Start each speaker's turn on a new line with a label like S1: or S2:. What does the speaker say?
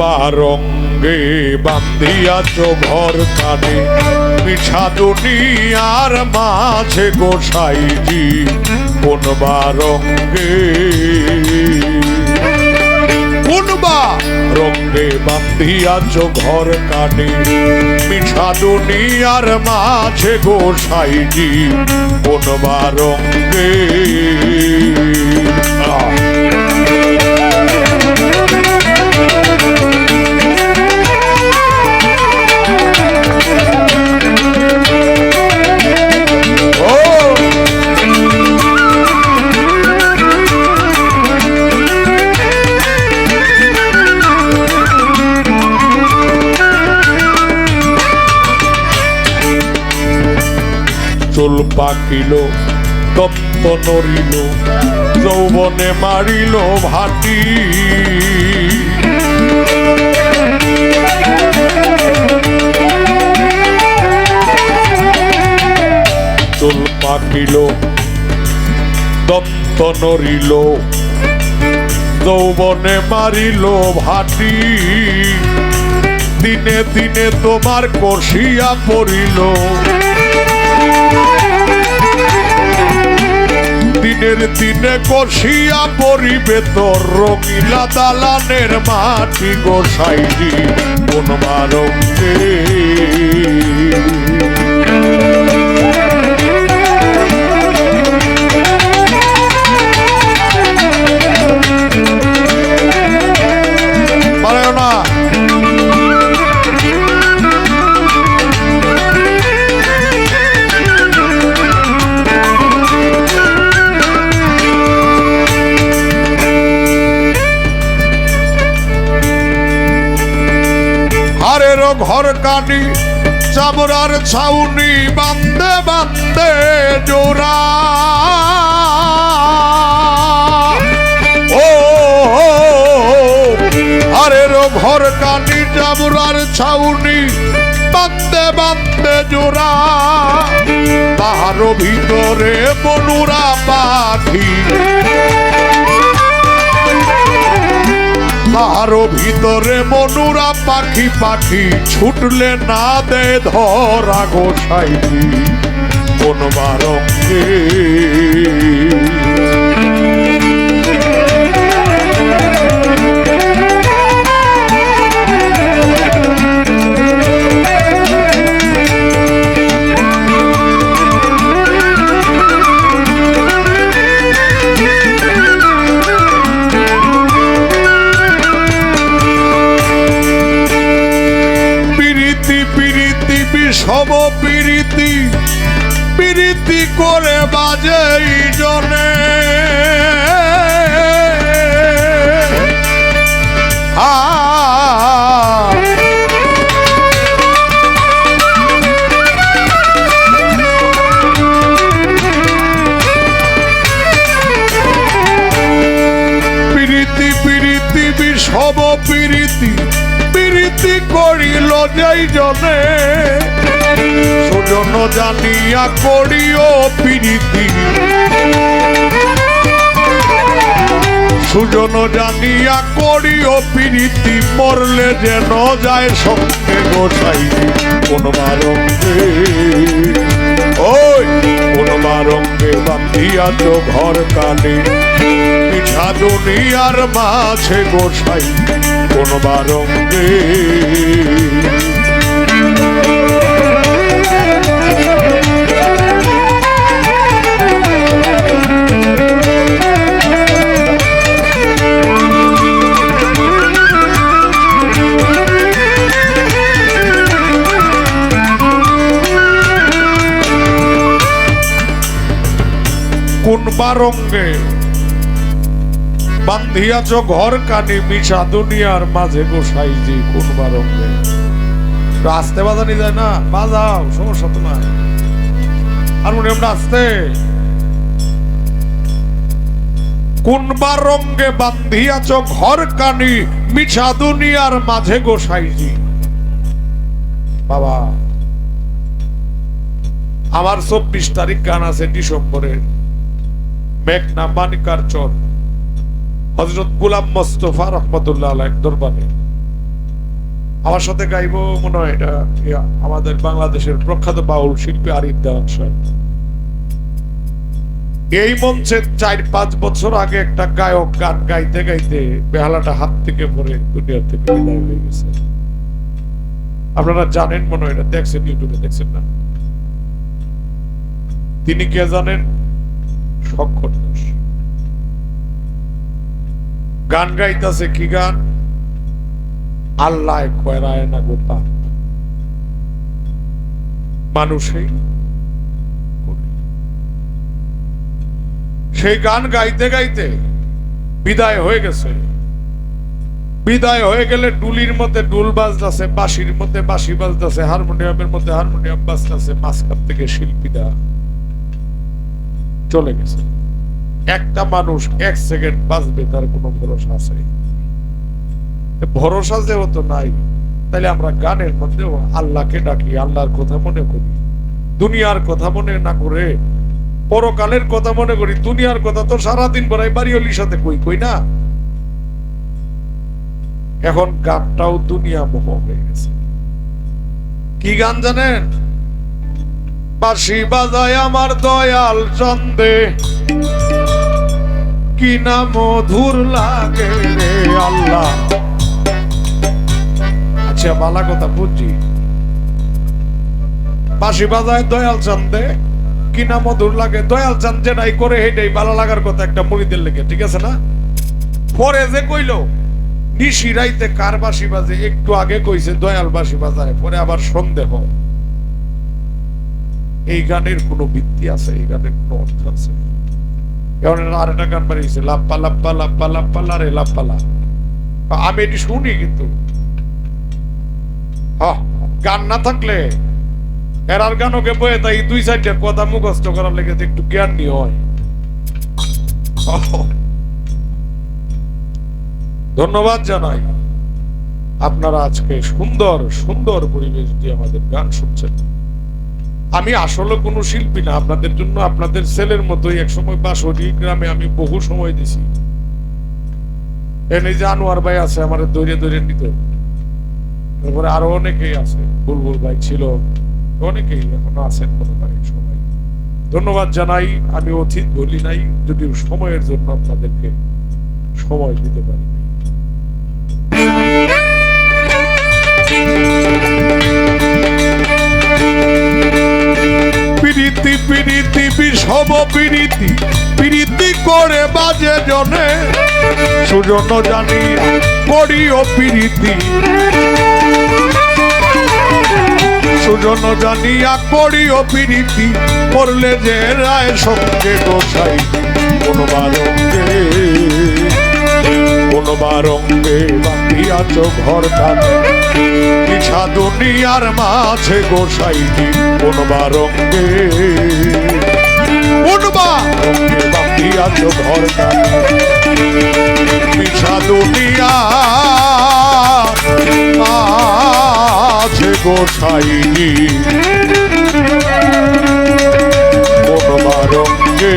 S1: বা রঙ্গে বান্ধিয়াছ ঘর কানে মিঠা দুনিয়ার মাঝে গোসাইজি কোন বা রঙ্গে রঙ্গে বান্ধিয়াছ ঘর কানে মিঠা দুনিয়ার মাঝে গোসাইজি কোন বা রঙ্গে চুল পাকিল তপ্ত নড়িল যৌবনে মারিল ভাটি চুল পাকিল তপ্ত নড়িল যৌবনে মারিল ভাটি দিনে দিনে তোমার কষিয়া পড়িল দিনের দিনে কষিয়া পরিবে তোর রঙিলা দালানের মাটি গোসাইজি কোন বারঙ্গে পারে না ঘর কানি চামড়ার ছাউনি বান্দে বান্দে জোড়া ও হারের ঘর কানি চামড়ার ছাউনি বান্দে বান্দে জোড়া তাহার ভিতরে বনুরা পাখি তাহার ভিতরে মনুরা পাখি পাখি ছুটলে না দে ধরা গোসাইজি কোন বারঙ্গে সব পিরিতি পিরিতি করে বাজে জনে পিরিতি পিরিতি সব পিরিতি পিরিতি করিল যেই জনে সুজন জানিয়া করিও পিরিতি সুজন জানিয়া করিও পিরিতি মরলে যেন যায় সঙ্গে গোসাইজি কোন বারঙ্গে ওই কোন বারঙ্গে বান্ধিয়াছ ঘর কানে পিঠা দুনিয়ার মাঝে গোসাইজি কোন বারঙ্গে কোন বারঙ্গে বান্ধিয়াছ ঘর কানে মিশা দুনিয়ার মাঝে গোসাইজি কোন বারঙ্গে আসতে বাজানি যায় না বাজাও সমস্যা তো নাই হারমোনিয়ামটা আসতে কোন বারঙ্গে বান্ধিয়াছ ঘর কানি মিশা দুনিয়ার মাঝে গোসাইজি বাবা আমার 24 তারিখ গান আছে ডিসেম্বরের মেঘনা মানিকার চর হযরত গোলাম মোস্তফা রহমাতুল্লাহ আলাইহির দরবারে আমার সাথে গাইবো মনে হয় এটা আমাদের বাংলাদেশের প্রখ্যাত বাউল শিল্পী আরিফ দেওয়ান সাহেব। এই মঞ্চে 4-5 বছর আগে একটা গায়ক গান গাইতে গাইতে বেহালাটা হাত থেকে পড়ে দুনিয়া থেকে বিদায় হয়ে গেছে। আপনারা জানেন মনে হয়, এটা দেখছেন, ইউটিউবে দেখছেন না? তিনি কে জানেন? শঙ্কর দাস। গান গাইতেছে কি গান? আল্লাহ কয়রায় না গোপা মানুষই। সেই গান গাইতে গাইতে বিদায় হয়ে গেছে। বিদায় হয়ে গেলে ডুলির মধ্যে ডুল বাজতেছে, বাঁশির মধ্যে বাঁশি বাজতেছে, হারমোনিয়ামের মধ্যে হারমোনিয়াম বাজতেছে, মাঝখান থেকে শিল্পীরা চলে গেছে। একটা মানুষ 1 সেকেন্ড বাজবে তার কোনো ভরসা আছে? ভরসা যেহেতু নাই, তাহলে আমরা গানের মধ্যে আল্লাহকে ডাকি, আল্লাহর কথা মনে করি, দুনিয়ার কথা মনে না করে পরকালের কথা মনে করি। দুনিয়ার কথা তো সারাদিন বড়াই বাড়িওয়ালির সাথে কই কই না। এখন গানটাও দুনিয়া মোহ হয়ে গেছে। কি গান জানেন? বাঁশি বাজায় আমার দয়াল চন্দে, কি না মধুর লাগে রে আল্লাহ। আচ্ছা বালা কথা বুঝছি, বাঁশি বাজায় দয়াল চন্দে কি না মধুর লাগে। দয়াল চাঁদ যেটাই করে হেটাই ভালো লাগার কথা একটা মুরিদের লেগে, ঠিক আছে না? পরে যে কইলো নিশি রাইতে কার বাঁশি বাজে, একটু আগে কইছে দয়াল বাঁশি বাজায়, পরে আবার সন্দেহ। এই গানের কোনো ভিত্তি আছে? এই গানের কোনো অর্থ আছে? আর একটা গান বাড়িয়েছে, লাপ্পা লাপ্পা লাপ্পা লাপ্পা লারে লাপ্পালা। আমি এটি শুনি, কিন্তু গান না থাকলে এরার গানকে বয়ে তাই 2-4টা কথা মুখস্থ করার লেগে একটু জ্ঞান নিয়ে হয়। ধন্যবাদ জানাই, আপনারা আজকে সুন্দর সুন্দর পরিবেশ দিয়ে আমাদের গান শুনছেন। আমি আসলে কোনো শিল্পী না, আপনাদের জন্য আপনাদের ছেলের মতোই একসময় বাঁশরী গ্রামে আমি বহু সময় দিছি। এনে যে আনোয়ার ভাই আছে আমার দৈরে দৈরে নিত, তারপরে আরো অনেকেই আছে, বুলবুল ভাই ছিল, অনেকেই এখনো আছেন মনে হয় সবাই। ধন্যবাদ জানাই। আমি অতীত বলি নাই, যদিও সময়ের জন্য আপনাদেরকে সময় দিতে পারি। প্রীতি প্রীতি বিষম প্রীতি, প্রীতি করে বাজে জনে, সুজন জানি করিও প্রীতি, সুজন জানিয়া করিও প্রীতি, করলে যে রায় সঙ্গে গোসাই কোনবার অঙ্গে, কোনবার অঙ্গে বাঁধিয়াছ ঘর কানে, পিছা দুনিয়ার মাঝে গোসাইজি কোনবার অঙ্গে, কোনবার অঙ্গে বাঁধিয়াছ ঘর কানে, পিছা দুনিয়া মাঝে গোসাইজি কোনবার অঙ্গে।